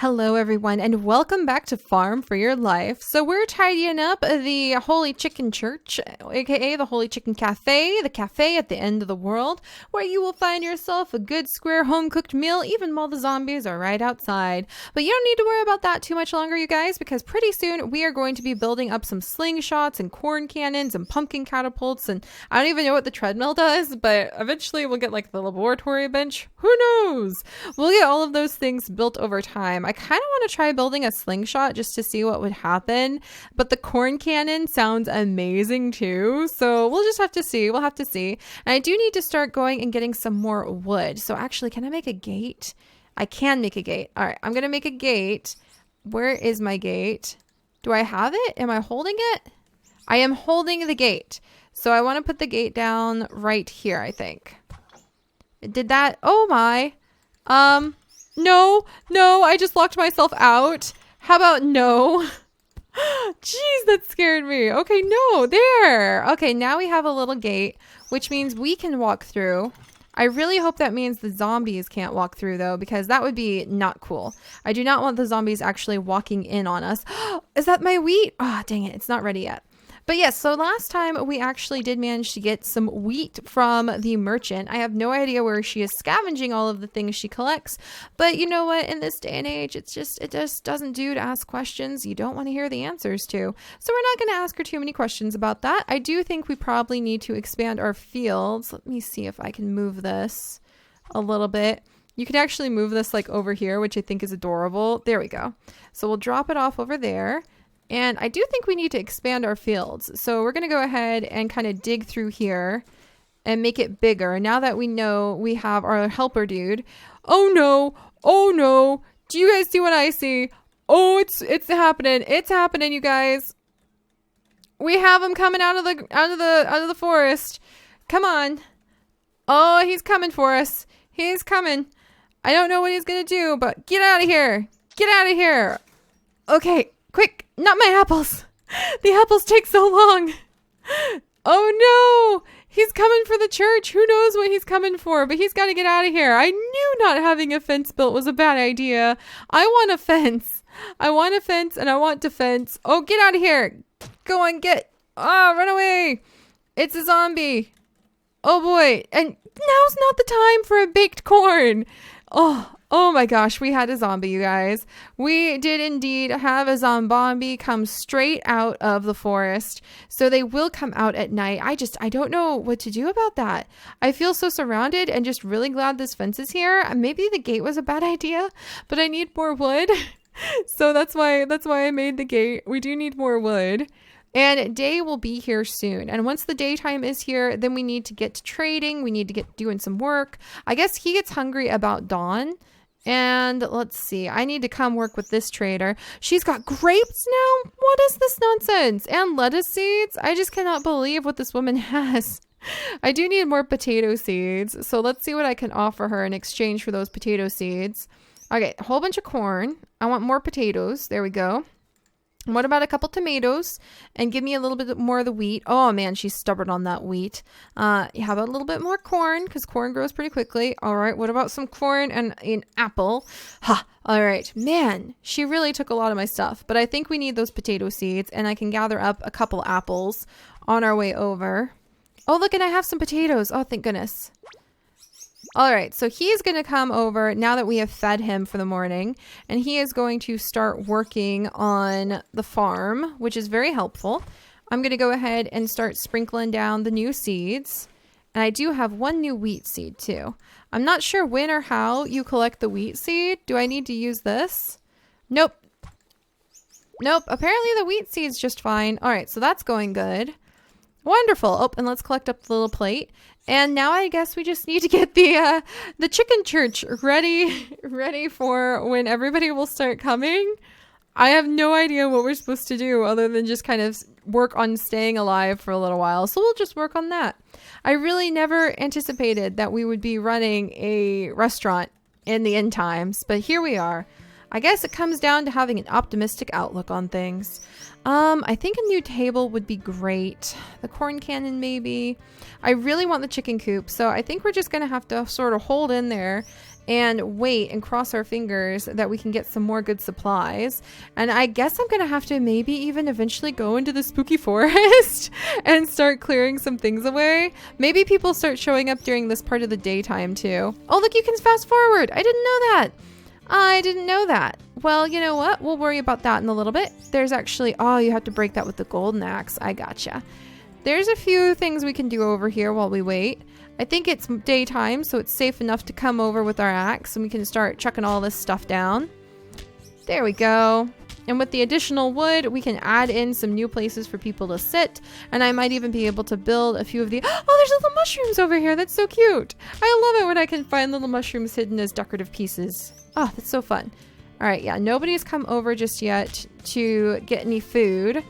Hello everyone and welcome back to Farm for Your Life. So we're tidying up the Holy Chicken Church, aka the Holy Chicken Cafe, the cafe at the end of the world, where you will find yourself a good square home-cooked meal even while the zombies are right outside. But you don't need to worry about that too much longer, you guys, because pretty soon we are going to be building up some slingshots and corn cannons and pumpkin catapults, and I don't even know what the treadmill does, but eventually we'll get like the laboratory bench. Who knows? We'll get all of those things built over time. I kind of want to try building a slingshot just to see what would happen, but the corn cannon sounds amazing too, so we'll just have to see. We'll have to see. And I do need to start going and getting some more wood. So actually, can I make a gate? I can make a gate. All right, I'm gonna make a gate. Where is my gate? Do I have it? Am I holding it? I am holding the gate. So I want to put the gate down right here, I think. Did that? Oh my. No, I just locked myself out. How about no? Jeez, that scared me. Okay, no, there. Okay, now we have a little gate, which means we can walk through. I really hope that means the zombies can't walk through, though, because that would be not cool. I do not want the zombies actually walking in on us. Is that my wheat? Oh, dang it. It's not ready yet. But yes, so last time we actually did manage to get some wheat from the merchant. I have no idea where she is scavenging all of the things she collects. But you know what? In this day and age, it just doesn't do to ask questions you don't want to hear the answers to. So we're not going to ask her too many questions about that. I do think we probably need to expand our fields. Let me see if I can move this a little bit. You could actually move this like over here, which I think is adorable. There we go. So we'll drop it off over there. And I do think we need to expand our fields. So we're going to go ahead and kind of dig through here and make it bigger. Now that we know we have our helper dude. Oh no. Oh no. Do you guys see what I see? Oh, it's happening. It's happening, you guys. We have him coming out of the forest. Come on. Oh, he's coming for us. He's coming. I don't know what he's going to do, but get out of here. Get out of here. Okay, quick. Not my apples. The apples take so long. Oh no. He's coming for the church. Who knows what he's coming for, but he's got to get out of here. I knew not having a fence built was a bad idea. I want a fence. I want a fence and I want defense. Oh, get out of here. Go on, get. Oh, run away. It's a zombie. Oh boy. And now's not the time for a baked corn. Oh my gosh, we had a zombie, you guys. We did indeed have a zombie come straight out of the forest. So they will come out at night. I don't know what to do about that. I feel so surrounded and just really glad this fence is here. Maybe the gate was a bad idea, but I need more wood. So that's why I made the gate. We do need more wood. And day will be here soon. And once the daytime is here, then we need to get to trading. We need to get doing some work. I guess he gets hungry about dawn. And let's see, I need to come work with this trader. She's got grapes now? What is this nonsense? And lettuce seeds? I just cannot believe what this woman has. I do need more potato seeds. So let's see what I can offer her in exchange for those potato seeds. Okay, a whole bunch of corn. I want more potatoes. There we go. What about a couple tomatoes? And give me a little bit more of the wheat. Oh man, she's stubborn on that wheat. How about a little bit more corn? Because corn grows pretty quickly. All right, what about some corn and an apple? Ha, all right. Man, she really took a lot of my stuff. But I think we need those potato seeds. And I can gather up a couple apples on our way over. Oh, look, and I have some potatoes. Oh, thank goodness. All right, so he's going to come over now that we have fed him for the morning, and he is going to start working on the farm, which is very helpful. I'm going to go ahead and start sprinkling down the new seeds, and I do have one new wheat seed too. I'm not sure when or how you collect the wheat seed. Do I need to use this? Nope. Nope, apparently the wheat seed's just fine. All right, so that's going good. Wonderful. Oh, and let's collect up the little plate. And now I guess we just need to get the chicken church ready for when everybody will start coming. I have no idea what we're supposed to do other than just kind of work on staying alive for a little while. So we'll just work on that. I really never anticipated that we would be running a restaurant in the end times, but here we are. I guess it comes down to having an optimistic outlook on things. I think a new table would be great. The corn cannon, maybe. I really want the chicken coop, so I think we're just going to have to sort of hold in there and wait and cross our fingers that we can get some more good supplies. And I guess I'm gonna have to maybe even eventually go into the spooky forest and start clearing some things away. Maybe people start showing up during this part of the daytime too. Oh, look, you can fast forward. I didn't know that. I didn't know that. Well, you know what? We'll worry about that in a little bit. There's actually, oh, you have to break that with the golden axe. I gotcha. There's a few things we can do over here while we wait. I think it's daytime, so it's safe enough to come over with our axe and we can start chucking all this stuff down. There we go. And with the additional wood, we can add in some new places for people to sit. And I might even be able to build a few of the... Oh, there's little mushrooms over here. That's so cute. I love it when I can find little mushrooms hidden as decorative pieces. Oh, that's so fun. All right, yeah, nobody's come over just yet to get any food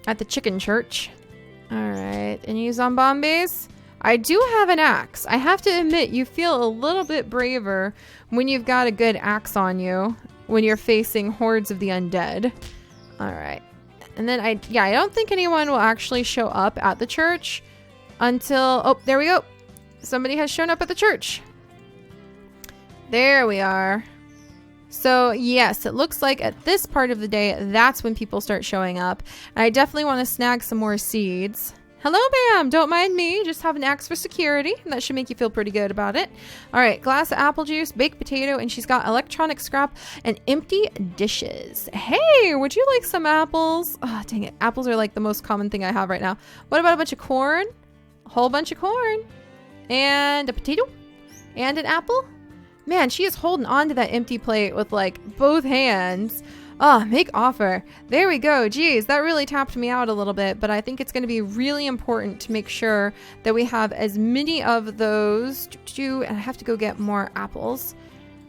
at the chicken church. All right, any zombies? I do have an axe. I have to admit, you feel a little bit braver when you've got a good axe on you when you're facing hordes of the undead. All right. And then I don't think anyone will actually show up at the church until, oh, there we go. Somebody has shown up at the church. There we are. So yes, it looks like at this part of the day, that's when people start showing up. And I definitely want to snag some more seeds. Hello, ma'am. Don't mind me. Just have an axe for security. That should make you feel pretty good about it. All right. Glass of apple juice, baked potato, and she's got electronic scrap and empty dishes. Hey, would you like some apples? Oh, dang it. Apples are like the most common thing I have right now. What about a bunch of corn? A whole bunch of corn. And a potato. And an apple. Man, she is holding on to that empty plate with like both hands. Oh, make offer. There we go. Geez, that really tapped me out a little bit, but I think it's going to be really important to make sure that we have as many of those. And I have to go get more apples.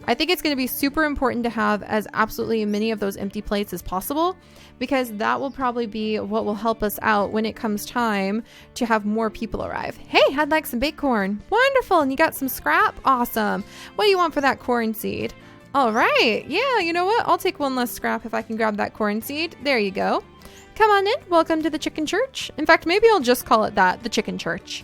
I think it's going to be super important to have as absolutely many of those empty plates as possible, because that will probably be what will help us out when it comes time to have more people arrive. Hey, I'd like some baked corn. Wonderful. And you got some scrap? Awesome. What do you want for that corn seed? All right. Yeah, you know what? I'll take one less scrap if I can grab that corn seed. There you go. Come on in. Welcome to the chicken church. In fact, maybe I'll just call it that, the chicken church.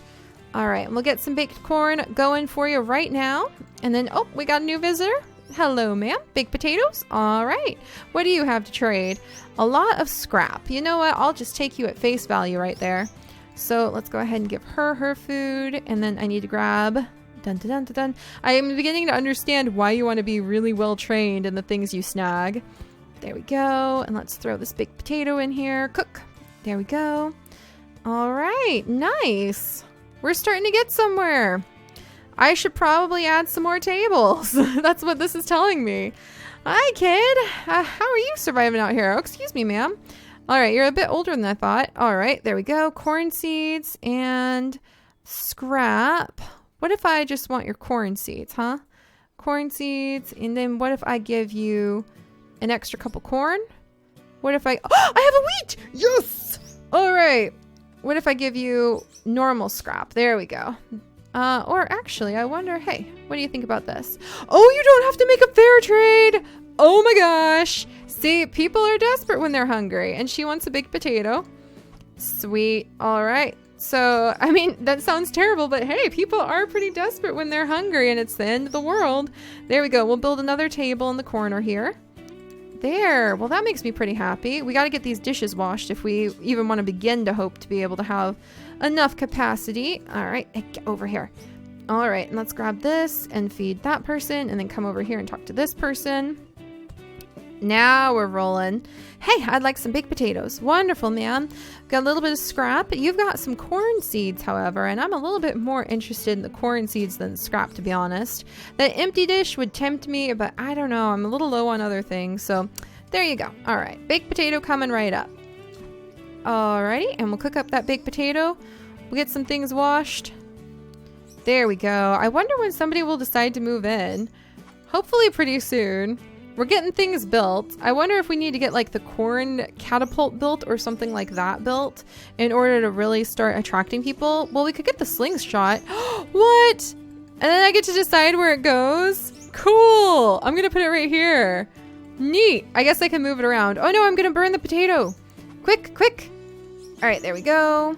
All right. We'll get some baked corn going for you right now. And then, oh, we got a new visitor. Hello, ma'am. Baked potatoes. All right. What do you have to trade? A lot of scrap. You know what? I'll just take you at face value right there. So let's go ahead and give her food. And then I need to grab... Dun, dun, dun, dun, dun. I am beginning to understand why you want to be really well trained in the things you snag. There we go. And let's throw this baked potato in here. Cook. There we go. All right. Nice. We're starting to get somewhere. I should probably add some more tables. That's what this is telling me. Hi, kid. How are you surviving out here? Oh, excuse me, ma'am. All right. You're a bit older than I thought. All right. There we go. Corn seeds and scrap. What if I just want your corn seeds, huh? Corn seeds. And then what if I give you an extra cup of corn? What if I... Oh, I have a wheat! Yes! All right. What if I give you normal scrap? There we go. Or actually, I wonder, hey, what do you think about this? Oh, you don't have to make a fair trade! Oh my gosh! See, people are desperate when they're hungry. And she wants a baked potato. Sweet. All right. So, I mean, that sounds terrible, but hey, people are pretty desperate when they're hungry and it's the end of the world. There we go. We'll build another table in the corner here. There. Well, that makes me pretty happy. We got to get these dishes washed if we even want to begin to hope to be able to have enough capacity. All right. Get over here. All right. And let's grab this and feed that person and then come over here and talk to this person. Now we're rolling. Hey, I'd like some baked potatoes. Wonderful, ma'am. Got a little bit of scrap. You've got some corn seeds, however, and I'm a little bit more interested in the corn seeds than scrap, to be honest. That empty dish would tempt me, but I don't know. I'm a little low on other things, so there you go. All right, baked potato coming right up. Alrighty, and we'll cook up that baked potato. We'll get some things washed. There we go. I wonder when somebody will decide to move in. Hopefully pretty soon. We're getting things built. I wonder if we need to get like the corn catapult built or something like that built in order to really start attracting people. Well, we could get the slingshot. What? And then I get to decide where it goes? Cool. I'm going to put it right here. Neat. I guess I can move it around. Oh no, I'm going to burn the potato. Quick, quick. All right, there we go.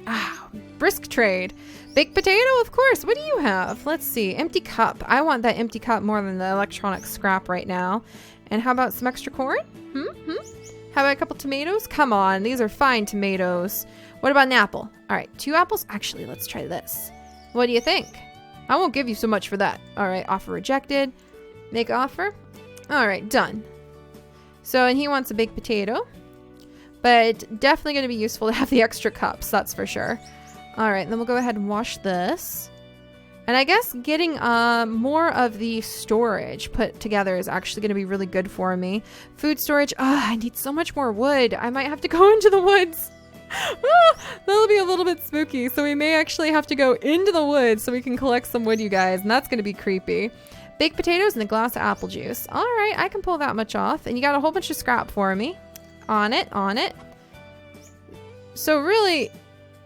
Ah, brisk trade. Baked potato, of course. What do you have? Let's see. Empty cup. I want that empty cup more than the electronic scrap right now. And how about some extra corn? How about a couple tomatoes? Come on, these are fine tomatoes. What about an apple? All right, 2 apples. Actually, let's try this. What do you think? I won't give you so much for that. All right, offer rejected. Make offer. All right, done. So, and he wants a baked potato. But definitely going to be useful to have the extra cups, that's for sure. All right, then we'll go ahead and wash this. And I guess getting more of the storage put together is actually going to be really good for me. Food storage. I need so much more wood. I might have to go into the woods. That'll be a little bit spooky. So we may actually have to go into the woods so we can collect some wood, you guys. And that's going to be creepy. Baked potatoes and a glass of apple juice. All right, I can pull that much off. And you got a whole bunch of scrap for me. On it, on it. So really,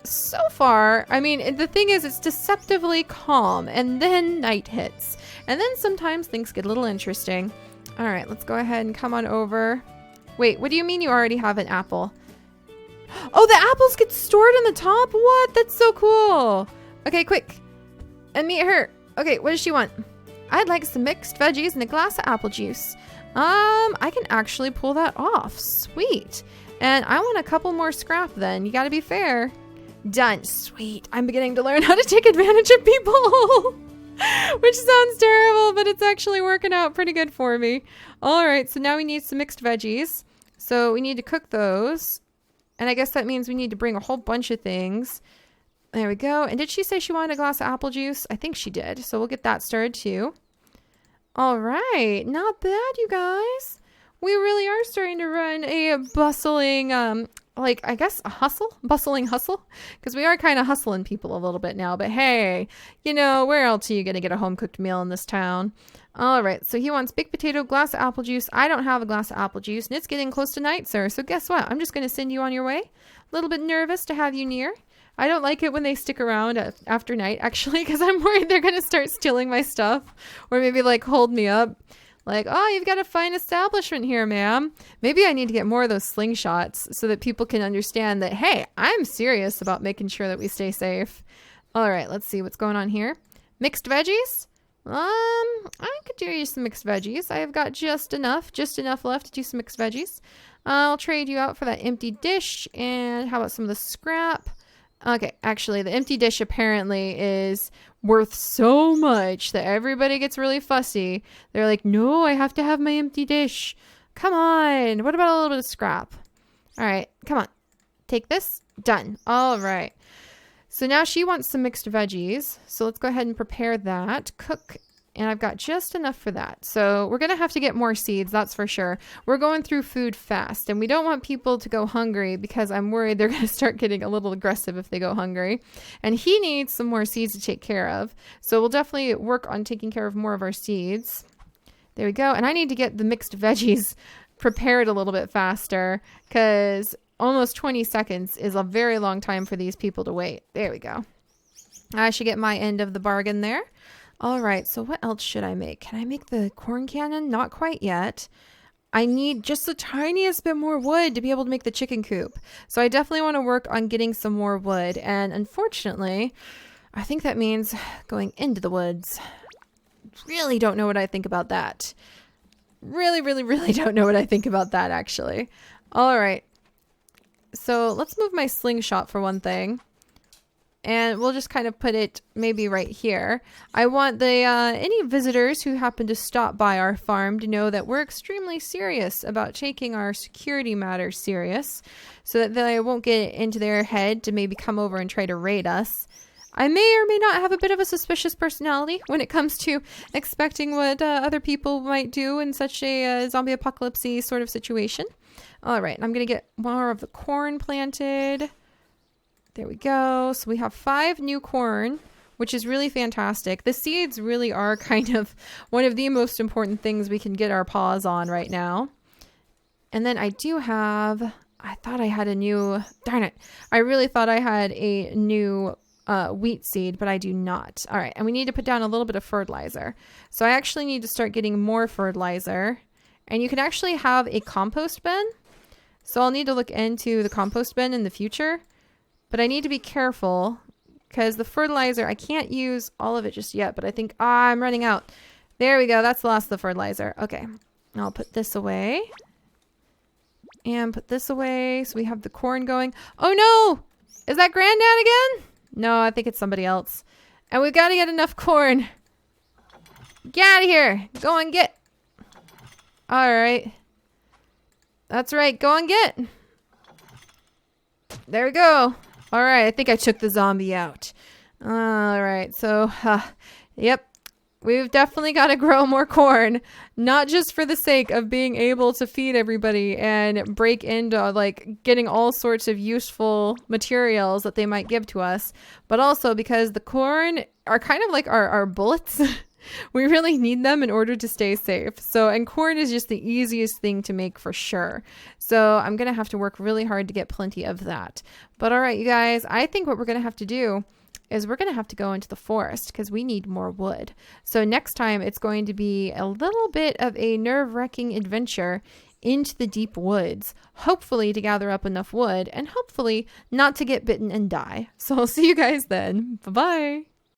so far, I mean, the thing is, it's deceptively calm, and then night hits. And then sometimes things get a little interesting. All right, let's go ahead and come on over. Wait, what do you mean you already have an apple? Oh, the apples get stored on the top? What? That's so cool. Okay, quick. And meet her. Okay, what does she want? I'd like some mixed veggies and a glass of apple juice. I can actually pull that off. Sweet. And I want a couple more scrap then. You gotta be fair. Done. Sweet. I'm beginning to learn how to take advantage of people. Which sounds terrible, but it's actually working out pretty good for me. All right, so now we need some mixed veggies. So we need to cook those. And I guess that means we need to bring a whole bunch of things. There we go. And did she say she wanted a glass of apple juice? I think she did. So we'll get that started too. All right. Not bad, you guys. We really are starting to run a bustling, like, I guess a bustling hustle. Because we are kind of hustling people a little bit now. But hey, you know, where else are you going to get a home-cooked meal in this town? All right. So he wants baked potato, glass of apple juice. I don't have a glass of apple juice. And it's getting close to night, sir. So guess what? I'm just going to send you on your way. A little bit nervous to have you near. I don't like it when they stick around after night, actually, because I'm worried they're going to start stealing my stuff. Or maybe, like, hold me up. Like, oh, you've got a fine establishment here, ma'am. Maybe I need to get more of those slingshots so that people can understand that, hey, I'm serious about making sure that we stay safe. All right, let's see what's going on here. Mixed veggies? I could do you some mixed veggies. I have got just enough left to do some mixed veggies. I'll trade you out for that empty dish. And how about some of the scrap? Okay, actually, the empty dish apparently is worth so much that everybody gets really fussy. They're like, no, I have to have my empty dish. Come on. What about a little bit of scrap? All right, come on. Take this. Done. All right. So now she wants some mixed veggies. So let's go ahead and prepare that. Cook. And I've got just enough for that. So we're going to have to get more seeds, that's for sure. We're going through food fast, and we don't want people to go hungry because I'm worried they're going to start getting a little aggressive if they go hungry. And he needs some more seeds to take care of. So we'll definitely work on taking care of more of our seeds. There we go. And I need to get the mixed veggies prepared a little bit faster because almost 20 seconds is a very long time for these people to wait. There we go. I should get my end of the bargain there. All right, so what else should I make? Can I make the corn cannon? Not quite yet. I need just the tiniest bit more wood to be able to make the chicken coop. So I definitely want to work on getting some more wood. And unfortunately, I think that means going into the woods. Really don't know what I think about that. Really don't know what I think about that, actually. All right. So let's move my slingshot for one thing. And we'll just kind of put it maybe right here. I want the any visitors who happen to stop by our farm to know that we're extremely serious about taking our security matters serious, so that they won't get into their head to maybe come over and try to raid us. I may or may not have a bit of a suspicious personality when it comes to expecting what other people might do in such a zombie apocalypse sort of situation. All right, I'm going to get more of the corn planted. There we go. So we have 5 new corn, which is really fantastic. The seeds really are kind of one of the most important things we can get our paws on right now. And then I do have, I thought I had a new, darn it. I really thought I had a new wheat seed, but I do not. All right. And we need to put down a little bit of fertilizer. So I actually need to start getting more fertilizer. And you can actually have a compost bin. So I'll need to look into the compost bin in the future. But I need to be careful because the fertilizer, I can't use all of it just yet, but I think I'm running out. There we go. That's the last of the fertilizer. Okay. I'll put this away. And put this away. So we have the corn going. Oh no! Is that Granddad again? No, I think it's somebody else. And we've got to get enough corn. Get out of here. Go and get. All right. That's right. Go and get. There we go. All right. I think I took the zombie out. All right. So, yep. We've definitely got to grow more corn, not just for the sake of being able to feed everybody and break into like getting all sorts of useful materials that they might give to us, but also because the corn are kind of like our bullets. We really need them in order to stay safe. So, and corn is just the easiest thing to make for sure. So I'm going to have to work really hard to get plenty of that. But all right, you guys, I think what we're going to have to do is we're going to have to go into the forest because we need more wood. So next time it's going to be a little bit of a nerve-wracking adventure into the deep woods, hopefully to gather up enough wood and hopefully not to get bitten and die. So I'll see you guys then. Bye-bye.